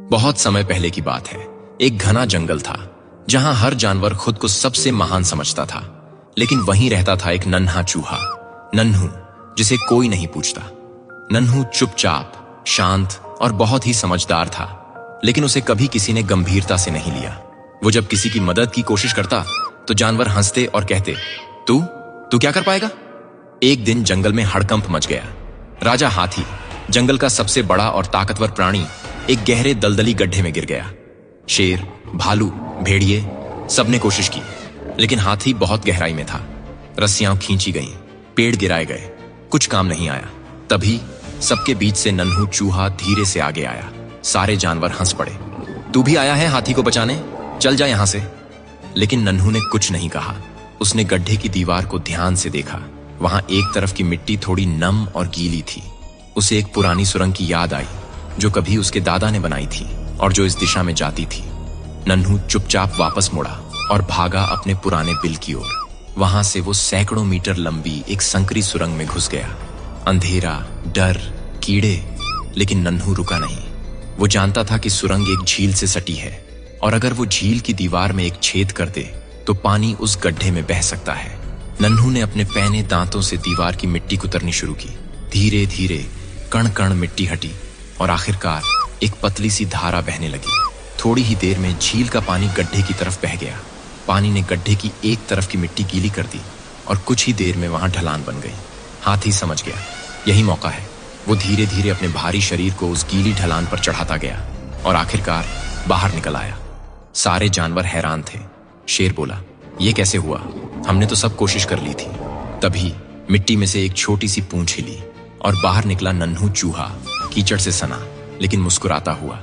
बहुत समय पहले की बात है। एक घना जंगल था जहां हर जानवर खुद को सबसे महान समझता था, लेकिन वहीं रहता था एक नन्हा चूहा, नन्हू, जिसे कोई नहीं पूछता। नन्हू चुपचाप, शांत और बहुत ही समझदार था, लेकिन उसे कभी किसी ने गंभीरता से नहीं लिया। वो जब किसी की मदद की कोशिश करता तो जानवर हंसते और कहते, तू तू क्या कर पाएगा? एक दिन जंगल में हड़कंप मच गया। राजा हाथी, जंगल का सबसे बड़ा और ताकतवर प्राणी, एक गहरे दलदली गड्ढे में गिर गया। शेर, भालू, भेड़िए सबने कोशिश की, लेकिन हाथी बहुत गहराई में था। रस्सियां खींची गईं, पेड़ गिराए गए, कुछ काम नहीं आया। तभी सबके बीच से नन्हू चूहा धीरे से आगे आया। सारे जानवर हंस पड़े। तू भी आया है हाथी को बचाने? चल जा यहां से। लेकिन नन्हू ने कुछ नहीं कहा। उसने गड्ढे की दीवार को ध्यान से देखा। वहां एक तरफ की मिट्टी थोड़ी नम और गीली थी। उसे एक पुरानी सुरंग की याद आई जो कभी उसके दादा ने बनाई थी और जो इस दिशा में जाती थी। नन्हू चुपचाप वापस मुड़ा और भागा अपने पुराने बिल की ओर। वहां से वो सैकड़ों मीटर लंबी एक संकरी सुरंग में घुस गया। अंधेरा, डर, कीड़े, लेकिन नन्हू रुका नहीं। वो जानता था कि सुरंग एक झील से सटी है और अगर वो झील की दीवार में एक छेद कर दे तो पानी उस गड्ढे में बह सकता है। नन्हू ने अपने पैने दांतों से दीवार की मिट्टी कुतरनी शुरू की। धीरे धीरे कण कण मिट्टी हटी और आखिरकार एक पतली सी धारा बहने लगी। थोड़ी ही देर में झील का पानी गड्ढे की तरफ बह गया। पानी ने गड्ढे की एक तरफ की मिट्टी गीली कर दी और कुछ ही देर में वहां ढलान बन गई। हाथी समझ गया, यही मौका है। वो धीरे धीरे अपने भारी शरीर को उस गीली ढलान पर चढ़ाता गया और आखिरकार बाहर निकल आया। सारे जानवर हैरान थे। शेर बोला, ये कैसे हुआ? हमने तो सब कोशिश कर ली थी। तभी मिट्टी में से एक छोटी सी पूंछ हिली और बाहर निकला नन्हू चूहा, कीचड़ से सना लेकिन मुस्कुराता हुआ।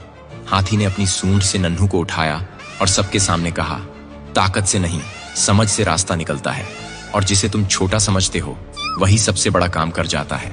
हाथी ने अपनी सूंड से नन्हू को उठाया और सबके सामने कहा, ताकत से नहीं, समझ से रास्ता निकलता है और जिसे तुम छोटा समझते हो वही सबसे बड़ा काम कर जाता है।